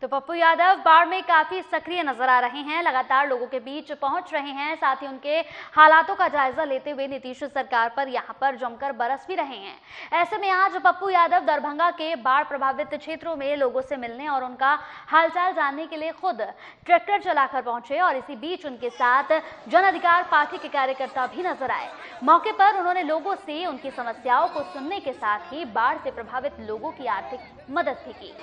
तो पप्पू यादव बाढ़ में काफी सक्रिय नजर आ रहे हैं, लगातार लोगों के बीच पहुंच रहे हैं, साथ ही उनके हालातों का जायजा लेते हुए नीतीश सरकार पर यहां पर जमकर बरस भी रहे हैं। ऐसे में आज पप्पू यादव दरभंगा के बाढ़ प्रभावित क्षेत्रों में लोगों से मिलने और उनका हालचाल जानने के लिए खुद ट्रैक्टर चलाकर पहुंचे और इसी बीच उनके साथ जन अधिकार पार्टी के कार्यकर्ता भी नजर आए। मौके पर उन्होंने लोगों से उनकी समस्याओं को सुनने के साथ ही बाढ़ से प्रभावित लोगों की आर्थिक मदद भी की।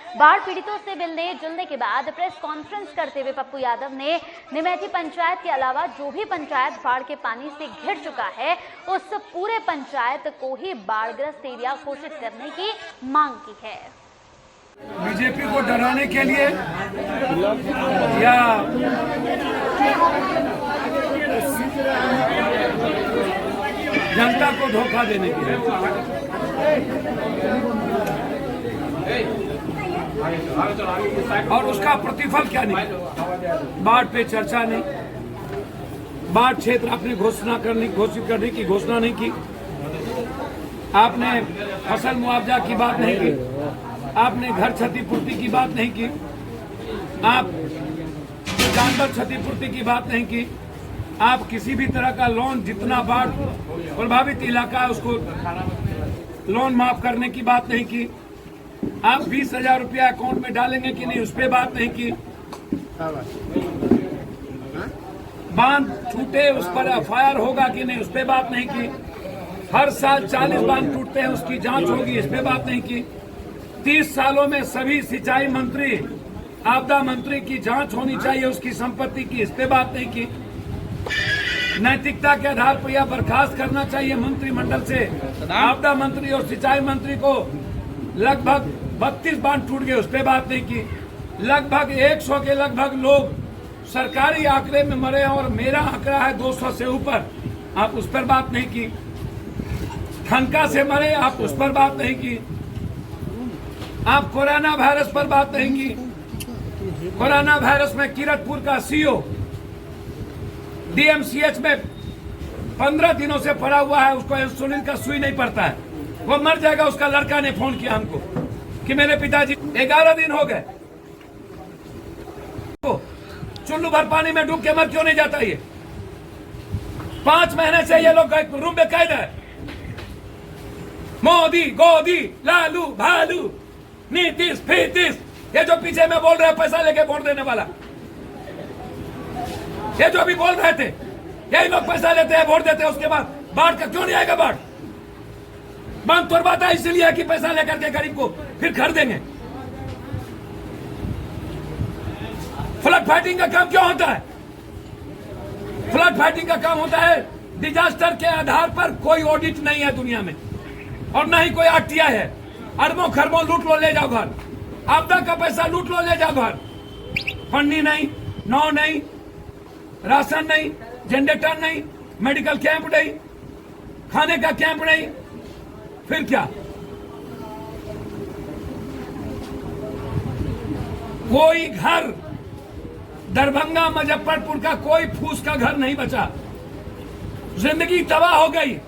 बाढ़ पीड़ितों से मिलने जुलने के बाद प्रेस कॉन्फ्रेंस करते हुए पप्पू यादव ने निमेठी पंचायत के अलावा जो भी पंचायत बाढ़ के पानी से घिर चुका है उस पूरे पंचायत को ही बाढ़ग्रस्त एरिया घोषित करने की मांग की है। बीजेपी को डराने के लिए या जनता को धोखा देने के लिए और उसका प्रतिफल क्या नहीं। बाढ़ पे चर्चा नहीं, बाढ़ क्षेत्र आपने घोषित करने की घोषणा नहीं की, आपने फसल मुआवजा की बात नहीं की, आपने घर क्षतिपूर्ति की बात नहीं की, आप जानवर क्षतिपूर्ति की बात नहीं की, आप किसी भी तरह का लोन जितना बाढ़ प्रभावित इलाका है उसको लोन माफ करने की बात नहीं की, आप 20,000 रुपया अकाउंट में डालेंगे कि नहीं उस पर बात नहीं की, बांध टूटे उस पर एफआईआर होगा कि नहीं उस पर बात नहीं की, हर साल 40 बांध टूटते हैं उसकी जांच होगी इस पे बात नहीं की, 30 सालों में सभी सिंचाई मंत्री आपदा मंत्री की जांच होनी चाहिए उसकी संपत्ति की इस पे बात नहीं की, नैतिकता के आधार पर यह बर्खास्त करना चाहिए मंत्रिमंडल से आपदा मंत्री और सिंचाई मंत्री को। लगभग 32 बांध टूट गए उस पर बात नहीं की, लगभग 100 के लगभग लोग सरकारी आंकड़े में मरे और मेरा आंकड़ा है 200 से ऊपर, आप उस पर बात नहीं की, ठनका से मरे आप उस पर बात नहीं की, आप कोरोना वायरस पर बात नहीं की। कोरोना वायरस में किरतपुर का सीओ डीएमसीएच में 15 दिनों से पड़ा हुआ है, उसको इंसुलिन का सुई नहीं पड़ता है, वो मर जाएगा। उसका लड़का ने फोन किया हमको कि मेरे पिताजी 11 दिन हो गए, चुल्लू भर पानी में डूब के मर क्यों नहीं जाता ये? 5 महीने से ये लोग रूम में कैद है। मोदी गोदी लालू भालू नीतीश फीतीश, ये जो पीछे में बोल रहे हैं पैसा लेके वोट देने वाला, ये जो अभी बोल रहे थे यही लोग पैसा लेते हैं वोट देते हैं, उसके बाद बाढ़ का क्यों नहीं आएगा? बांध तोड़वाता है इसलिए कि पैसा लेकर के गरीब को फिर खरीद देंगे। फ्लड फाइटिंग का काम क्यों होता है? फ्लड फाइटिंग का काम होता है डिजास्टर के आधार पर। कोई ऑडिट नहीं है दुनिया में और न ही कोई आरटीआई है। अरबों खरबों लूट लो ले जाओ घर, आपदा का पैसा लूट लो ले जाओ घर, पन्नी नहीं, नाव नहीं, राशन नहीं, जनरेटर नहीं, मेडिकल कैंप नहीं, खाने का कैंप नहीं, फिर क्या? कोई घर दरभंगा मुजफ्फरपुर का कोई फूस का घर नहीं बचा, जिंदगी तबाह हो गई।